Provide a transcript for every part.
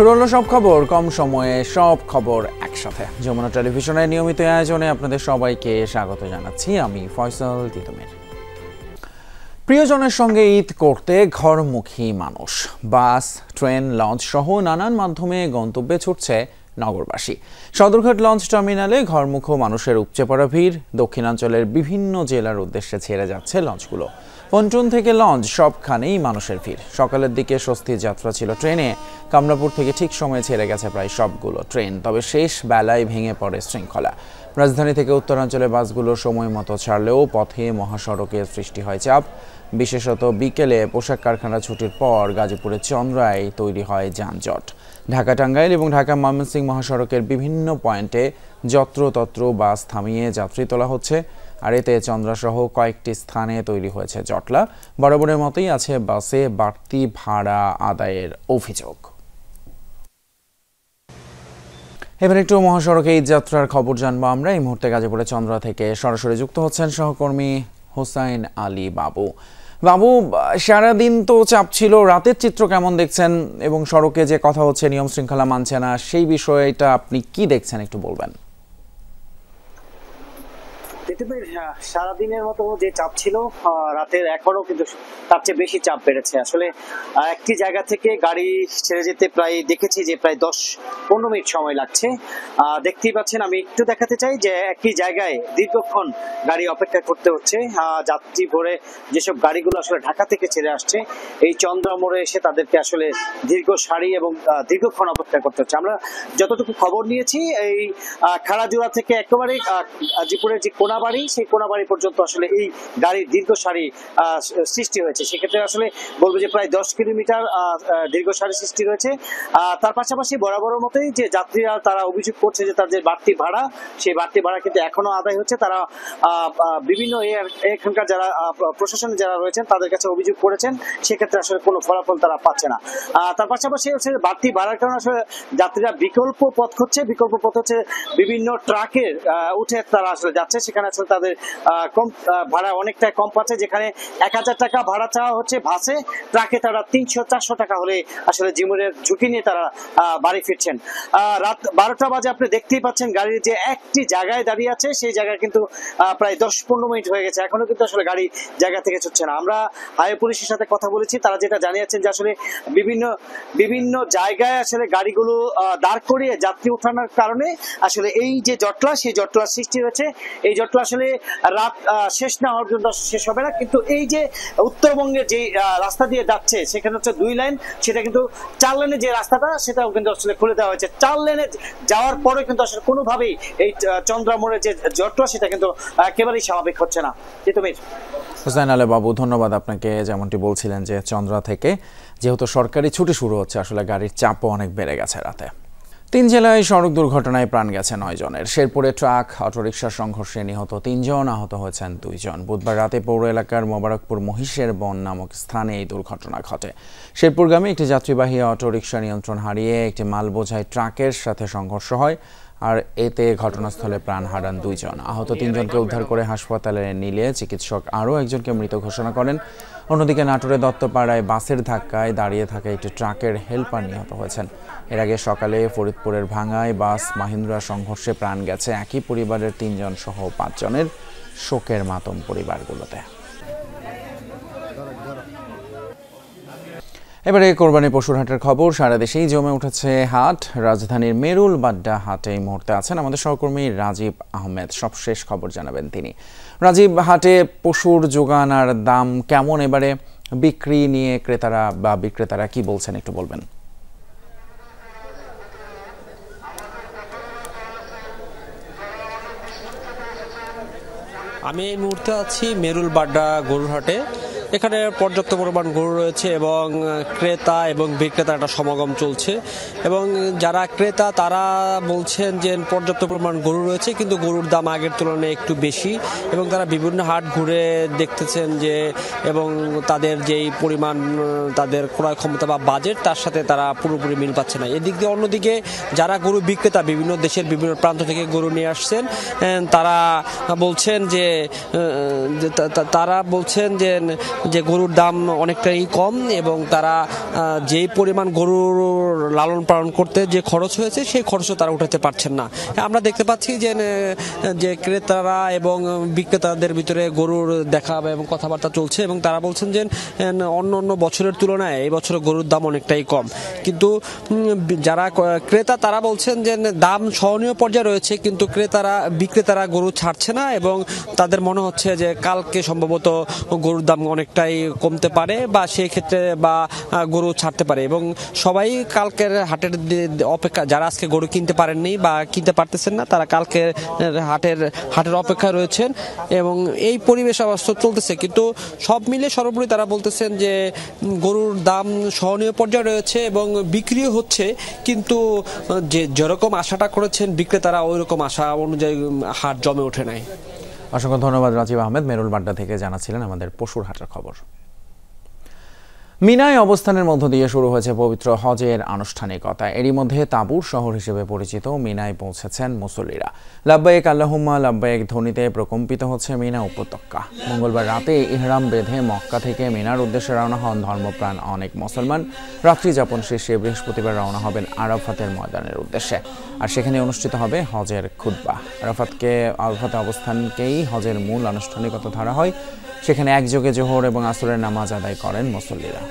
শুরু হলো সব খবর কম সময়ে, সব খবর একসাথে। যমুনা টেলিভিশনের নিয়মিত আয়োজনে আপনাদের সবাইকে স্বাগত জানাচ্ছি। আমি ফয়সাল তিতুমির। প্রিয়জনের সঙ্গে ঈদ করতে ঘরমুখী মানুষ বাস, ট্রেন, লঞ্চ সহ নানান মাধ্যমে গন্তব্যে ছুটছে নগরবাসী। সদরঘাট লঞ্চ টার্মিনালে ঘরমুখো মানুষের উপচে পড়া ভিড়। দক্ষিণাঞ্চলের বিভিন্ন জেলার উদ্দেশ্যে ছেড়ে যাচ্ছে লঞ্চগুলো। পন্টুন থেকে লঞ্চ, সবখানেই মানুষের ভিড়। সকালের দিকে স্বস্তির যাত্রা ছিল ট্রেনে। কামরাপুর থেকে ঠিক সময়ে ছেড়ে গেছে প্রায় সবগুলো ট্রেন, তবে শেষ বেলায় ভেঙে পড়ে শৃঙ্খলা। রাজধানী থেকে উত্তরাঞ্চলে বাসগুলো সময় মতো ছাড়লেও পথে মহাসড়কের সৃষ্টি হয় চাপ। বিশেষত বিকেলে পোশাক কারখানা ছুটির পর গাজীপুরের চন্দ্রায় তৈরি হয় যানজট। ঢাকা টাঙ্গাইল এবং ঢাকা ময়মনসিংহ মহাসড়কের বিভিন্ন পয়েন্টে যত্রতত্র বাস থামিয়ে যাত্রী তোলা হচ্ছে। আর এতে চন্দ্রাসহ কয়েকটি স্থানে তৈরি হয়েছে জটলা। বরাবরের মতোই আছে বাসে বাড়তি ভাড়া আদায়ের অভিযোগ। এবার একটু মহাসড়কে ঈদ যাত্রার খবর জানবো আমরা। এই মুহূর্তে গাজীপুরের চন্দ্রা থেকে সরাসরি যুক্ত হচ্ছেন সহকর্মী হোসাইন আলী বাবু। বাবু, সারাদিন তো চাপ ছিল, রাতের চিত্র কেমন দেখছেন? এবং সড়কে যে কথা হচ্ছে নিয়ম শৃঙ্খলা মানছে না, সেই বিষয়টা আপনি কি দেখছেন একটু বলবেন? সারাদিনের মতো যে চাপ ছিল, রাতের এখনো কিন্তু তার চেয়ে বেশি চাপ বেড়েছে। আসলে একটি জায়গা থেকে গাড়ি ছেড়ে যেতে প্রায় দেখেছি যে প্রায় 10-15 মিনিট সময় লাগছে। দেখতেই পাচ্ছেন, আমি একটু দেখাতে চাই যে একটি জায়গায় দীর্ঘক্ষণ গাড়ি অপেক্ষা করতে হচ্ছে। যাত্রী ভরে যেসব গাড়িগুলো আসলে ঢাকা থেকে ছেড়ে আসছে, এই চন্দ্রা মোড়ে এসে তাদেরকে আসলে দীর্ঘ সারি এবং দীর্ঘক্ষণ অপেক্ষা করতে হচ্ছে। আমরা যতটুকু খবর নিয়েছি, এই খাড়াজোড়া থেকে একেবারে গাজীপুরের যে কোনাবাড়ি, সেই কোনাবাড়ি পর্যন্ত আসলে এই গাড়ির দীর্ঘ সারি সৃষ্টি হয়েছে। সেক্ষেত্রে আসলে বলবো যে প্রায় 10 কিলোমিটার দীর্ঘ সারি সৃষ্টি হয়েছে। তার পাশাপাশি বরাবরের মতোই যে যাত্রীরা তারা অভিযোগ করছে যে তাদের বাড়তি ভাড়া, সেই বাড়তি ভাড়া কিন্তু এখনো আদায় হচ্ছে। তারা বিভিন্ন এখানকার যারা প্রশাসনে যারা রয়েছেন তাদের কাছে অভিযোগ করেছেন, সেক্ষেত্রে আসলে কোনো ফলাফল তারা পাচ্ছে না। তার পাশাপাশি হচ্ছে বাড়তি ভাড়ার কারণে আসলে যাত্রীরা বিকল্প পথ খুঁজছে। বিকল্প পথ হচ্ছে বিভিন্ন ট্রাকের উঠে তারা আসলে যাচ্ছে, সেখানে আসলে তাদের কম ভাড়া অনেকটা কম পাচ্ছে। যেখানে 1000 টাকা ভাড়া চাওয়া হচ্ছে বাসে, ট্রাকে তারা 300-400 টাকা হলে আসলে জীবনের ঝুঁকি নিয়ে তারা বাড়ি ফিরছেন। রাত 12টা বাজে আপনি দেখতেই পাচ্ছেন গাড়ির যে একটি জায়গায় দাঁড়িয়ে আছে, সেই জায়গায় কিন্তু প্রায় 10-15 মিনিট হয়ে গেছে, এখনো কিন্তু আসলে গাড়ি জায়গা থেকে ছুটছে না। আমরা হাইওয়ে পুলিশের সাথে কথা বলেছি, তারা যেটা জানিয়েছেন যে আসলে বিভিন্ন জায়গায় আসলে গাড়িগুলো দাঁড় করিয়ে যাত্রী উঠানোর কারণে আসলে এই যে জটলা, সেই জটলা সৃষ্টি হয়েছে। এই জটলা আসলে রাত শেষ না হওয়ার জন্য শেষ হবে না, কিন্তু এই যে উত্তরবঙ্গের যে রাস্তা দিয়ে যাচ্ছে সেখানে হচ্ছে 2 লাইন, সেটা কিন্তু 4 লেনে যে রাস্তাটা সেটাও কিন্তু আসলে খুলে দেওয়া হয়েছে। 4 লেনে যাওয়ার পরে কিন্তু আসলে কোনোভাবেই এই চন্দ্রা মোড়ের যে জটলা সেটা কিন্তু একেবারেই স্বাভাবিক হচ্ছে না। হোসাইন আলী বাবু, ধন্যবাদ আপনাকে। যেমনটি বলছিলেন যে চন্দ্রা থেকে যেহেতু সরকারি ছুটি শুরু হচ্ছে, আসলে গাড়ির চাপও অনেক বেড়ে গেছে রাতে। 3 জেলায় সড়ক দুর্ঘটনায় প্রাণ গেছে 9 জনের। শেরপুরে ট্রাক অটোরিকশার সংঘর্ষে নিহত 3 জন, আহত হয়েছেন 2 জন। বুধবার রাতে পৌর এলাকার মোবারকপুর মহিষের বন নামক স্থানে এই দুর্ঘটনা ঘটে। শেরপুরগামী একটি যাত্রীবাহী অটোরিকশা নিয়ন্ত্রণ হারিয়ে একটি মাল বোঝাই ট্রাকের সাথে সংঘর্ষ হয়, আর এতে ঘটনাস্থলে প্রাণ হারান 2 জন। আহত 3 জনকে উদ্ধার করে হাসপাতালে নিলে চিকিৎসক আরও একজনকে মৃত ঘোষণা করেন। অন্যদিকে নাটোরের দত্তপাড়ায় বাসের ধাক্কায় দাঁড়িয়ে থাকা একটি ট্রাকের হেলপার নিহত হয়েছেন। এর আগে সকালে ফরিদপুরের ভাঙ্গায় বাস মাহিন্দ্রা সংঘর্ষে প্রাণ গেছে একই পরিবারের 3 জন সহ 5 জনের। শোকের মাতম পরিবারগুলোতে। এবারে কোরবানি পশুর হাটের খবর। সারা দেশেই জমে উঠেছে হাট। রাজধানীর মেরুল বাড্ডা হাটে এই মুহূর্তে আছেন আমাদের সহকর্মী রাজীব আহমেদ। সবশেষ খবর জানাবেন তিনি। রাজীব, হাটে পশুর যোগান আর দাম কেমন? এবারে বিক্রি নিয়ে ক্রেতারা বা বিক্রেতারা কি বলছেন একটু বলবেন? আমি এই মুহূর্তে আছি মেরুল বাড্ডা গরুর হাটে। এখানে পর্যাপ্ত পরিমাণ গরু রয়েছে এবং ক্রেতা এবং বিক্রেতার একটা সমাগম চলছে। এবং যারা ক্রেতা তারা বলছেন যে পর্যাপ্ত পরিমাণ গরু রয়েছে, কিন্তু গরুর দাম আগের তুলনায় একটু বেশি। এবং তারা বিভিন্ন হাট ঘুরে দেখতেছেন যে এবং তাদের যেই পরিমাণ তাদের ক্রয় ক্ষমতা বা বাজেট, তার সাথে তারা পুরোপুরি মিল পাচ্ছে না। এদিক দিয়ে অন্যদিকে যারা গরু বিক্রেতা বিভিন্ন দেশের বিভিন্ন প্রান্ত থেকে গরু নিয়ে আসছেন, তারা বলছেন যে যে গরুর দাম অনেকটাই কম এবং তারা যেই পরিমাণ গরুর লালন পালন করতে যে খরচ হয়েছে সেই খরচও তারা উঠাতে পারছেন না। আমরা দেখতে পাচ্ছি যে ক্রেতারা এবং বিক্রেতাদের ভিতরে গরুর দেখা এবং কথাবার্তা চলছে এবং তারা বলছেন যে অন্য বছরের তুলনায় এই বছর গরুর দাম অনেকটাই কম, কিন্তু যারা ক্রেতা তারা বলছেন যে দাম সহনীয় পর্যায়ে রয়েছে, কিন্তু বিক্রেতারা গরু ছাড়ছে না এবং তাদের মনে হচ্ছে যে কালকে সম্ভবত গরুর দাম অনেকটাই কমতে পারে বা সেই ক্ষেত্রে বা গরু ছাড়তে পারে এবং সবাই কালকের হাটের অপেক্ষা, যারা আজকে গরু কিনতে পারেননি বা কিনতে পারতেছেন না তারা কালকে হাটের অপেক্ষা রয়েছেন এবং এই পরিবেশ অবস্থা চলতেছে। কিন্তু সব মিলে সর্বোপরি তারা বলতেছেন যে গরুর দাম সহনীয় পর্যায়ে রয়েছে এবং বিক্রিও হচ্ছে, কিন্তু যেরকম আশাটা করেছেন বিক্রেতারা ওই রকম আশা অনুযায়ী হাট জমে ওঠে নাই। অসংখ্য ধন্যবাদ রাজীব আহমেদ, মেরুল বাড্ডা থেকে জানাচ্ছিলেন আমাদের পশুর হাটের খবর। মিনায় অবস্থানের মধ্য দিয়ে শুরু হয়েছে পবিত্র হজের আনুষ্ঠানিকতা। এরই মধ্যে তাঁবুর শহর হিসেবে পরিচিত মিনায় পৌঁছেছেন মুসল্লিরা। লাব্বাইক আল্লাহুম্মা লাব্বাইক ধ্বনিতে প্রকম্পিত হচ্ছে মিনা উপত্যকা। মঙ্গলবার রাতে ইহরাম বেঁধে মক্কা থেকে মিনার উদ্দেশ্যে রওনা হন ধর্মপ্রাণ অনেক মুসলমান। রাত্রি যাপন শেষে বৃহস্পতিবার রওনা হবেন আরাফাতের ময়দানের উদ্দেশ্যে, আর সেখানে অনুষ্ঠিত হবে হজের খুতবা। আরাফাতে অবস্থানকেই হজের মূল আনুষ্ঠানিকতা ধরা হয়। সেখানে একযোগে জোহর এবং আসরের নামাজ আদায় করেন মুসল্লিরা।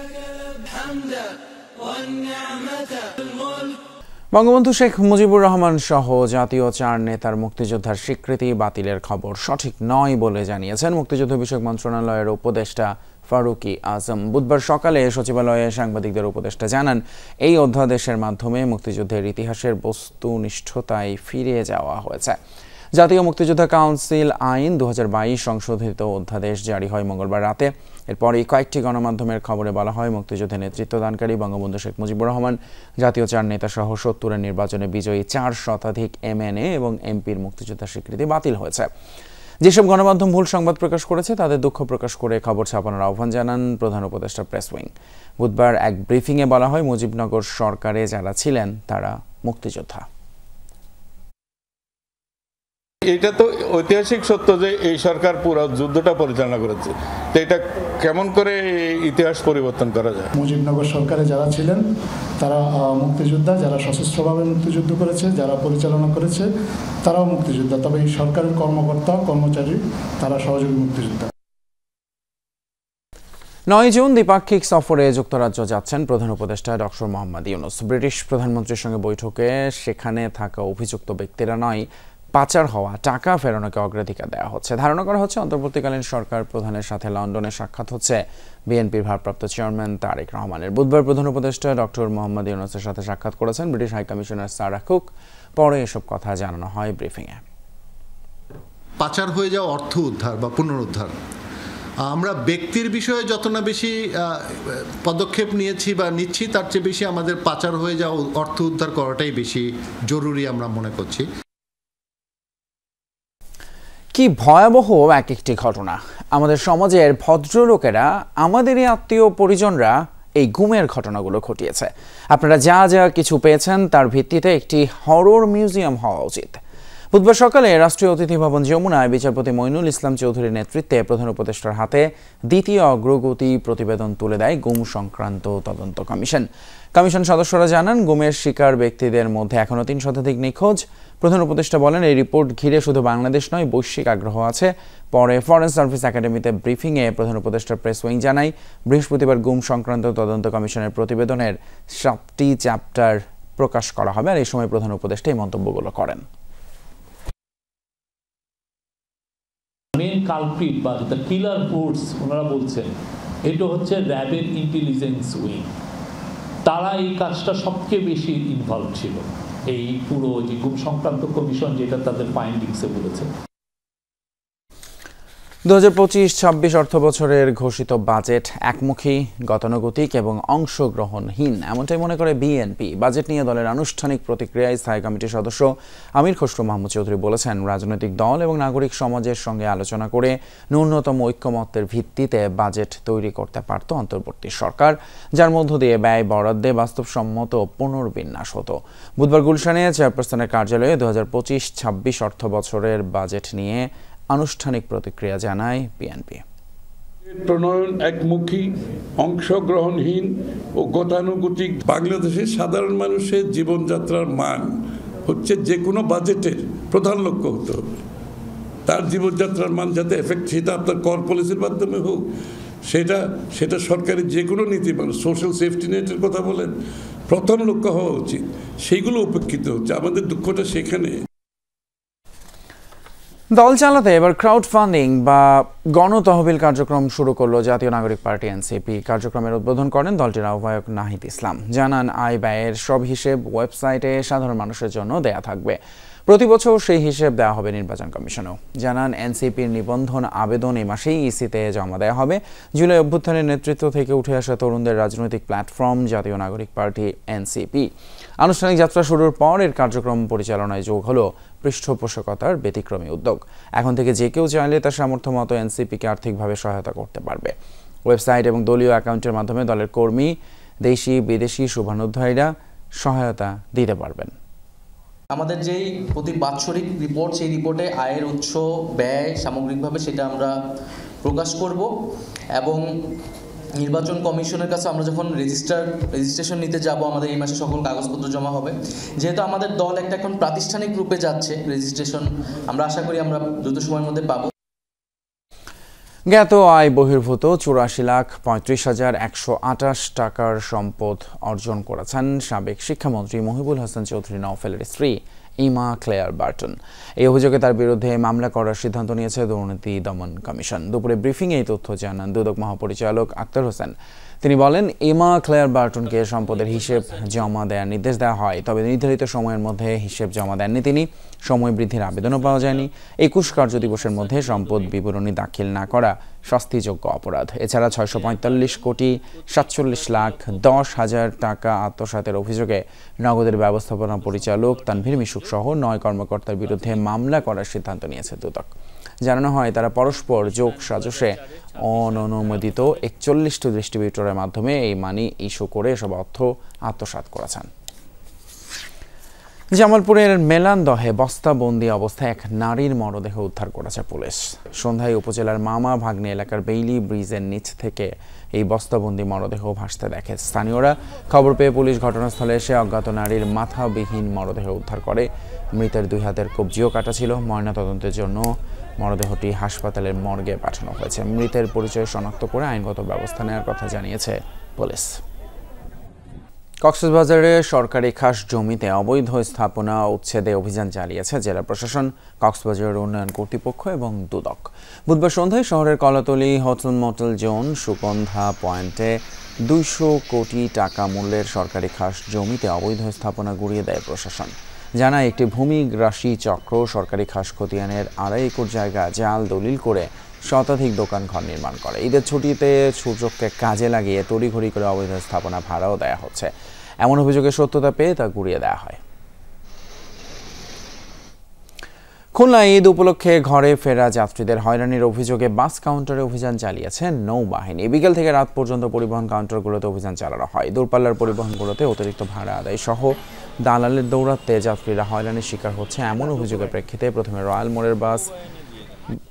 বঙ্গবন্ধু শেখ মুজিবুর রহমান সহ জাতীয় 4 নেতার মুক্তিযোদ্ধার স্বীকৃতি বাতিলের খবর সঠিক নয় বলে জানিয়েছেন মুক্তিযুদ্ধ বিষয়ক মন্ত্রণালয়ের উপদেষ্টা ফারুকি আজম। বুধবার সকালে সচিবালয়ে সাংবাদিকদের উপদেষ্টা জানান, এই অধ্যাদেশের মাধ্যমে মুক্তিযুদ্ধের ইতিহাসের বস্তুনিষ্ঠতায় ফিরে যাওয়া হয়েছে। জাতীয় মুক্তিযোদ্ধা কাউন্সিল আইন 2022 সংশোধিত অধ্যাদেশ জারি হয় মঙ্গলবার রাতে। এরপরই কয়েকটি গণমাধ্যমের খবরে বলা হয়, মুক্তিযুদ্ধে নেতৃত্বদানকারী বঙ্গবন্ধু শেখ মুজিবুর রহমান জাতীয় 4 নেতা সহ 70-এর নির্বাচনে বিজয়ী 4 শতাধিক MNA এবং এমপির মুক্তিযোদ্ধার স্বীকৃতি বাতিল হয়েছে। যেসব গণমাধ্যম ভুল সংবাদ প্রকাশ করেছে তাদের দুঃখ প্রকাশ করে খবর ছাপানোর আহ্বান জানান প্রধান উপদেষ্টা প্রেস উইং। বুধবার এক ব্রিফিংয়ে বলা হয়, মুজিবনগর সরকারে যারা ছিলেন তারা মুক্তিযোদ্ধা। এটা তো ঐতিহাসিক সত্য যে এই সরকার পুরো যুদ্ধটা পরিচালনা করেছে, তো এটা কেমন করে ইতিহাস পরিবর্তন করা যায়? মুজিবনগর সরকারে যারা ছিলেন তারা মুক্তিযোদ্ধা, যারা সশস্ত্রভাবে মুক্তিযুদ্ধ করেছে, যারা পরিচালনা করেছে তারাও মুক্তিযোদ্ধা, তবে এই সরকারের কর্মকর্তা কর্মচারী তারা সহযোগী মুক্তিযোদ্ধা। 9 জুন দ্বিপাক্ষিক সফরে যুক্তরাজ্য যাচ্ছেন প্রধান উপদেষ্টা ডক্টর মোহাম্মদ ইউনূস। ব্রিটিশ প্রধানমন্ত্রীর সঙ্গে বৈঠকে সেখানে থাকা অভিযুক্ত ব্যক্তিরা নয়, পাচার হওয়া টাকা ফেরানোকে অগ্রাধিকার দেওয়া হচ্ছে। ধারণা করা হচ্ছে অন্তর্বর্তীকালীন সরকার প্রধানের সাথে লন্ডনে সাক্ষাৎ হচ্ছে বিএনপির ভারপ্রাপ্ত চেয়ারম্যান তারেক রহমানের। বুধবার প্রধান উপদেষ্টা ডক্টর মোহাম্মদ ইউনূসের সাথে সাক্ষাৎ করেছেন ব্রিটিশ হাইকমিশনার সারা কুক। পরে এসব কথা জানানো হয় ব্রিফিংয়ে। পাচার হয়ে যাওয়া অর্থ উদ্ধার বা পুনরুদ্ধার, আমরা ব্যক্তির বিষয়ে যত না বেশি পদক্ষেপ নিয়েছি বা নিচ্ছি, তার চেয়ে বেশি আমাদের পাচার হয়ে যাওয়া অর্থ উদ্ধার করাটাই বেশি জরুরি আমরা মনে করছি। কি ভয়াবহ এক একটি ঘটনা! আমাদের সমাজের ভদ্রলোকেরা, আমাদেরই আত্মীয় পরিজনরা এই গুমের ঘটনাগুলো ঘটিয়েছে। আপনারা যা যা কিছু পেয়েছেন তার ভিত্তিতে একটি হরর মিউজিয়াম হওয়া উচিত। বুধবার সকালে রাষ্ট্রীয় অতিথি ভবন যমুনায় বিচারপতি মইনুল ইসলাম চৌধুরীর নেতৃত্বে প্রধান উপদেষ্টার হাতে দ্বিতীয় অগ্রগতি প্রতিবেদন তুলে দেয় গুম সংক্রান্ত তদন্ত কমিশন। কমিশন সদস্যরা জানান, গুমের শিকার ব্যক্তিদের মধ্যে এখনও 3 শতাধিক নিখোঁজ। প্রধান উপদেষ্টা বলেন, এই রিপোর্ট ঘিরে শুধু বাংলাদেশ নয়, বৈশ্বিক আগ্রহ আছে। পরে ফরেন সার্ভিস একাডেমিতে ব্রিফিংয়ে প্রধান উপদেষ্টার প্রেস উইং জানায়, বৃহস্পতিবার গুম সংক্রান্ত তদন্ত কমিশনের প্রতিবেদনের 7টি চ্যাপ্টার প্রকাশ করা হবে। আর এই সময় প্রধান উপদেষ্টা এই মন্তব্যগুলো করেন। মেন কালপ্রিট বা দ্য কিলার ফোর্স ওনারা বলছেন এটা হচ্ছে র্যাবের ইন্টেলিজেন্স উইং। তারা এই কাজটা সবচেয়ে বেশি ইনভলভ ছিল, এই পুরো যে গুম সংক্রান্ত কমিশন যেটা তাদের ফাইন্ডিংসে বলেছে। 2025-26 অর্থ বছরের ঘোষিত বাজেট একমুখী, গতানুগতিক এবং অংশগ্রহণহীন, এমনটাই মনে করে বিএনপি। বাজেট নিয়ে দলের আনুষ্ঠানিক প্রতিক্রিয়ায় স্থায়ী কমিটির সদস্য আমির খসরু মাহমুদ চৌধুরী বলেছেন, রাজনৈতিক দল এবং নাগরিক সমাজের সঙ্গে আলোচনা করে ন্যূনতম ঐক্যমত্যের ভিত্তিতে বাজেট তৈরি করতে পারত অন্তর্বর্তী সরকার, যার মধ্য দিয়ে ব্যয় বরাদ্দে বাস্তবসম্মত পুনর্বিন্যাস হতো। বুধবার গুলশানে চেয়ারপারসনের কার্যালয়ে 2025-26 অর্থ বছরের বাজেট নিয়ে আনুষ্ঠানিক প্রতিক্রিয়া জানায় বিএনপি। প্রণয়ন একমুখী, অংশগ্রহণহীন ও গতানুগতিক। বাংলাদেশের সাধারণ মানুষের জীবনযাত্রার মান হচ্ছে যে কোনো বাজেটের প্রধান লক্ষ্য হতে হবে। তার জীবনযাত্রার মান যাতে এফেক্ট, সেটা আপনার কর পলিসির মাধ্যমে হোক, সেটা সরকারি যে কোনো নীতি, মানে সোশ্যাল সেফটি নেটের কথা বলেন, প্রথম লক্ষ্য হওয়া উচিত। সেইগুলো উপেক্ষিত হচ্ছে। আমাদের দুঃখটা সেখানে। দল চালাতে এবার ক্রাউড ফান্ডিং বা গণতহবিল কার্যক্রম শুরু করলো জাতীয় নাগরিক পার্টি এনসিপি। কার্যক্রমের উদ্বোধন করেন দলটির আহ্বায়ক নাহিদ ইসলাম। জানান, আয় ব্যয়ের সব হিসেব ওয়েবসাইটে সাধারণ মানুষের জন্য দেয়া থাকবে। প্রতি বছর সেই হিসেব দেওয়া হবে নির্বাচন কমিশনেও। জানান, এনসিপির নিবন্ধন আবেদন এই মাসেই ইসিতে জমা দেওয়া হবে। জুলাই অভ্যুত্থানের নেতৃত্ব থেকে উঠে আসা তরুণদের রাজনৈতিক প্ল্যাটফর্ম জাতীয় নাগরিক পার্টি এনসিপি। আনুষ্ঠানিক যাত্রা শুরুর পর এর কার্যক্রম পরিচালনায় যোগ হলো পৃষ্ঠপোষকতার ব্যতিক্রমী উদ্যোগ। এখন থেকে যে কেউ চাইলে তার সামর্থ্য মতো এনসিপিকে আর্থিকভাবে সহায়তা করতে পারবে। ওয়েবসাইট এবং দলীয় অ্যাকাউন্টের মাধ্যমে দলের কর্মী, দেশি বিদেশি শুভানুধ্যায়ীরা সহায়তা দিতে পারবেন। আমাদের যেই প্রতি বাৎসরিক রিপোর্ট, সেই রিপোর্টে আয়ের উৎস, ব্যয় সামগ্রিকভাবে সেটা আমরা প্রকাশ করব এবং নির্বাচন কমিশনের কাছে আমরা যখন রেজিস্ট্রেশন নিতে যাব, আমাদের এই মাসে সকল কাগজপত্র জমা হবে। যেহেতু আমাদের দল একটা এখন প্রাতিষ্ঠানিক রূপে যাচ্ছে, রেজিস্ট্রেশন আমরা আশা করি আমরা দ্রুত সময়ের মধ্যে পাবো। জ্ঞাত আয় বহির্ভূত 84,35,128 টাকার সম্পদ অর্জন করেছেন সাবেক শিক্ষামন্ত্রী মহিবুল হাসান চৌধুরী নওফেলের স্ত্রী ইমা ক্লেয়ার বার্টন। এই অভিযোগে তার বিরুদ্ধে মামলা করার সিদ্ধান্ত নিয়েছে দুর্নীতি দমন কমিশন। দুপুরে ব্রিফিংয়ে এই তথ্য জানান দুদক মহাপরিচালক আক্তার হোসেন। তিনি বলেন, ইমা ক্লেয়ার বার্টনকে সম্পদের হিসেব জমা দেওয়ার নির্দেশ দেওয়া হয়, তবে নির্ধারিত সময়ের মধ্যে হিসেব জমা দেননি তিনি। সময় বৃদ্ধির আবেদনও পাওয়া যায়নি। 21 কার্যদিবসের মধ্যে সম্পদ বিবরণী দাখিল না করা শাস্তিযোগ্য অপরাধ। এছাড়া 645,47,10,000 টাকা আত্মসাতের অভিযোগে নগদের ব্যবস্থাপনা পরিচালক তানভীর মিশুক সহ 9 কর্মকর্তার বিরুদ্ধে মামলা করার সিদ্ধান্ত নিয়েছে দুদক। জানানো হয়, তারা পরস্পর যোগ সাজসে অননুমোদিত 41টি ডিস্ট্রিবিউটরের মাধ্যমে এই মানি ইস্যু করে এসব অর্থ আত্মসাৎ করেছেন। জামালপুরের মেলান্দহে বস্তাবন্দি অবস্থায় এক নারীর মরদেহ উদ্ধার করেছে পুলিশ। সন্ধ্যায় উপজেলার মামা ভাগ্নে এলাকার বেইলি ব্রিজের নিচ থেকে এই বস্তাবন্দি মরদেহ ভাসতে দেখে স্থানীয়রা। খবর পেয়ে পুলিশ ঘটনাস্থলে এসে অজ্ঞাত নারীর মাথাবিহীন মরদেহ উদ্ধার করে। মৃতের 2 হাতের কবজিও কাটা ছিল। ময়নাতদন্তের জন্য মরদেহটি হাসপাতালের মর্গে পাঠানো হয়েছে। মৃতের পরিচয় শনাক্ত করে আইনগত ব্যবস্থা নেওয়ার কথা জানিয়েছে পুলিশ। কক্সবাজারে সরকারি খাস জমিতে অবৈধ স্থাপনা উচ্ছেদে অভিযান চালিয়েছে জেলা প্রশাসন, কক্সবাজার উন্নয়ন কর্তৃপক্ষ এবং দুদক। বুধবার সন্ধ্যায় শহরের Kolatoli hotel motel zone Sugandha পয়েন্টে 200 কোটি টাকা মূল্যের সরকারি খাস জমিতে অবৈধ স্থাপনা গুড়িয়ে দেয় প্রশাসন। জানায়, একটি ভূমিগ্রাসী চক্র সরকারি খাস খতিয়ানের 2.5 একর জায়গা জাল দলিল করে শতাধিক দোকান ঘর নির্মাণ করে। ঈদের ছুটিতে সুযোগকে কাজে লাগিয়ে তড়িঘড়ি করে অবৈধ স্থাপনা ভাড়াও দেওয়া হচ্ছে। এমন অভিযোগের সত্যতা পেয়ে তা গুড়িয়ে দেওয়া হয়। খুলনায় ঈদ উপলক্ষে ঘরে ফেরা যাত্রীদের হয়রানির অভিযোগে বাস কাউন্টারে অভিযান চালিয়েছে নৌবাহিনী। বিকেল থেকে রাত পর্যন্ত পরিবহন কাউন্টারগুলোতে অভিযান চালানো হয়। দূরপাল্লার পরিবহনগুলোতে অতিরিক্ত ভাড়া আদায় সহ দালালের দৌরাত্মে যাত্রীরা হয়রানির শিকার হচ্ছে এমন অভিযোগের প্রেক্ষিতে প্রথমে রয়্যাল মোড়ের বাস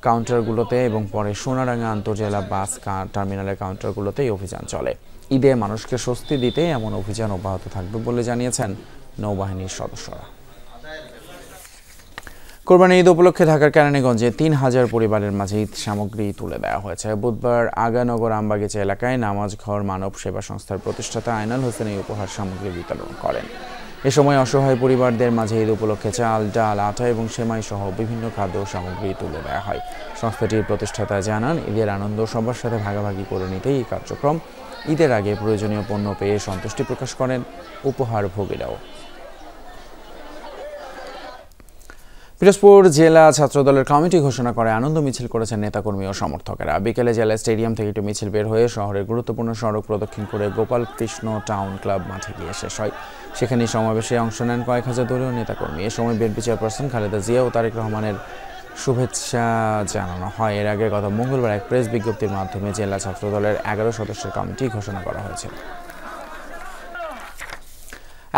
কাউন্টারগুলোতে এবং পরে সোনারাঙ্গা আন্তর্জেলা বাস টার্মিনালের কাউন্টারগুলোতে এই অভিযান চলে। ঈদে মানুষকে স্বস্তি দিতে এমন অভিযান অব্যাহত থাকবে বলে জানিয়েছেন নৌবাহিনীর সদস্যরা। কোরবানি ঈদ উপলক্ষে ঢাকার কেরানীগঞ্জে 3,000 পরিবারের মাঝে ঈদ সামগ্রী তুলে দেওয়া হয়েছে। বুধবার আগানগর আমবাগিচা এলাকায় নামাজ ঘর মানব সেবা সংস্থার প্রতিষ্ঠাতা আয়নাল হোসেন এই উপহার সামগ্রী বিতরণ করেন। এ সময় অসহায় পরিবারদের মাঝে ঈদ উপলক্ষে চাল, ডাল, আটা এবং সেমাই সহ বিভিন্ন খাদ্য সামগ্রী তুলে দেওয়া হয়। সংস্থাটির প্রতিষ্ঠাতা জানান, ঈদের আনন্দ সবার সাথে ভাগাভাগি করে নিতেই এই কার্যক্রম। ঈদের আগে প্রয়োজনীয় পণ্য পেয়ে সন্তুষ্টি প্রকাশ করেন উপহার ভোগীরাও। পিরোজপুর জেলা ছাত্রদলের কমিটি ঘোষণা করে আনন্দ মিছিল করেছেন নেতাকর্মী ও সমর্থকেরা। বিকেলে জেলা স্টেডিয়াম থেকে একটি মিছিল বের হয়ে শহরের গুরুত্বপূর্ণ সড়ক প্রদক্ষিণ করে গোপাল কৃষ্ণ টাউন ক্লাব মাঠে গিয়ে শেষ হয়। সেখানে সমাবেশে অংশ নেন কয়েক হাজার দলীয় নেতাকর্মী। এ সময় বিএনপি চেয়ারপারসন খালেদা জিয়া ও তারেক রহমানের শুভেচ্ছা জানানো হয়। এর আগে গত মঙ্গলবার এক প্রেস বিজ্ঞপ্তির মাধ্যমে জেলা ছাত্রদলের 11 সদস্যের কমিটি ঘোষণা করা হয়েছিল।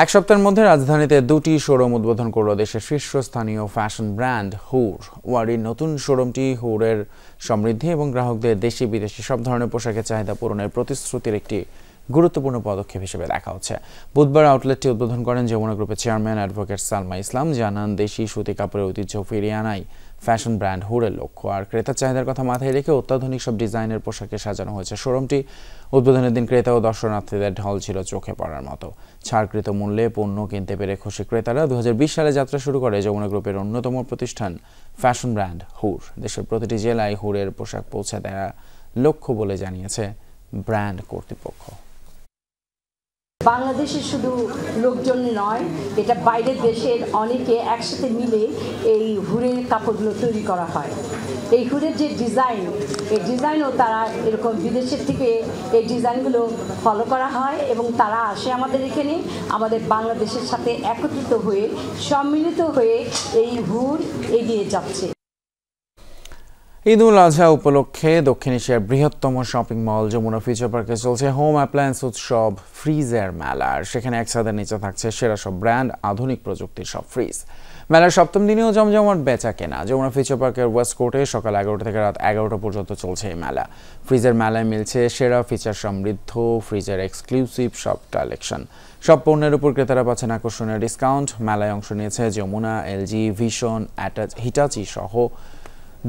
এক সপ্তাহের মধ্যে রাজধানীতে 2টি শোরুম উদ্বোধন করল দেশের শীর্ষস্থানীয় ফ্যাশন ব্র্যান্ড হুর। ওয়ারির নতুন শোরুমটি হুরের সমৃদ্ধি এবং গ্রাহকদের দেশি বিদেশি সব ধরনের পোশাকের চাহিদা পূরণের প্রতিশ্রুতির একটি গুরুত্বপূর্ণ পদক্ষেপ হিসেবে দেখা হচ্ছে। বুধবার আউটলেটটি উদ্বোধন করেন যমুনা গ্রুপের চেয়ারম্যান অ্যাডভোকেট সালমা ইসলাম। জানান, দেশি সুতি কাপড়ের ঐতিহ্য ফিরিয়ে আনাই ফ্যাশন ব্র্যান্ড হুরের লক্ষ্য। আর ক্রেতার চাহিদার কথা মাথায় রেখে অত্যাধুনিক সব ডিজাইনের পোশাকে সাজানো হয়েছে শোরুমটি। উদ্বোধনের দিন ক্রেতা ও দর্শনার্থীদের ঢল ছিল চোখে পড়ার মতো। ছাড়কৃত মূল্যে পণ্য কিনতে পেরে খুশি ক্রেতারা। 2020 সালে যাত্রা শুরু করে যমুনা গ্রুপের অন্যতম প্রতিষ্ঠান ফ্যাশন ব্র্যান্ড হুর। দেশের প্রতিটি জেলায় হুরের পোশাক পৌঁছে দেওয়া লক্ষ্য বলে জানিয়েছে ব্র্যান্ড কর্তৃপক্ষ। বাংলাদেশের শুধু লোকজন নয়, এটা বাইরের দেশের অনেকে একসাথে মিলে এই হুরের কাপড়গুলো তৈরি করা হয়। এই হুরের যে ডিজাইন, এই ডিজাইনও তারা এরকম বিদেশের থেকে এই ডিজাইনগুলো ফলো করা হয় এবং তারা আসে আমাদের এখানে, আমাদের বাংলাদেশের সাথে একত্রিত হয়ে সম্মিলিত হয়ে এই হুর এগিয়ে যাচ্ছে। ঈদ উল আজহা উপলক্ষে দক্ষিণ এশিয়ার বৃহত্তম শপিং মল যমুনা ফিউচার পার্কে চলছে হোম অ্যাপ্লায়েন্স উৎসব ফ্রিজের মেলা। আর সেখানে এক ছাদের নিচে থাকছে সেরা সব ব্র্যান্ড, আধুনিক প্রযুক্তির সব ফ্রিজ। মেলার সপ্তম দিনেও জমজমাট বেচা কেনা। যমুনা ফিউচার পার্কের ওয়েস্ট কোর্টে সকাল 11টা থেকে রাত 11টা পর্যন্ত চলছে এই মেলা। ফ্রিজের মেলায় মিলছে সেরা ফিচার সমৃদ্ধ ফ্রিজের এক্সক্লুসিভ সব কালেকশন। সব পণ্যের উপর ক্রেতারা পাচ্ছেন আকর্ষণীয় ডিসকাউন্ট। মেলায় অংশ নিয়েছে যমুনা, এলজি, ভিশন, হিটাচি সহ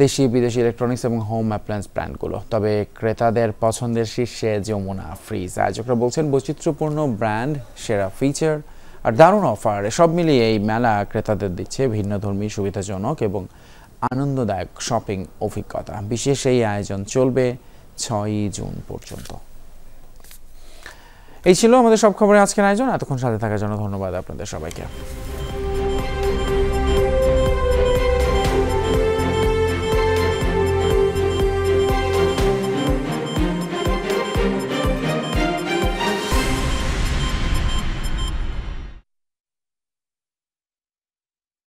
দেশি বিদেশি ইলেকট্রনিক্স এবং হোম অ্যাপ্লায়েন্স ব্র্যান্ডগুলো। তবে ক্রেতাদের পছন্দের শীর্ষে যমুনা ফ্রিজ। আয়োজকরা বলছেন, বৈচিত্র্যপূর্ণ ব্র্যান্ড, সেরা ফিচার আর দারুণ অফার, সব মিলিয়ে এই মেলা ক্রেতাদের দিচ্ছে ভিন্নধর্মী, সুবিধাজনক এবং আনন্দদায়ক শপিং অভিজ্ঞতা। বিশেষ এই আয়োজন চলবে 6ই জুন পর্যন্ত। এই ছিল আমাদের সব খবরে আজকের আয়োজন। এতক্ষণ সাথে থাকার জন্য ধন্যবাদ আপনাদের সবাইকে।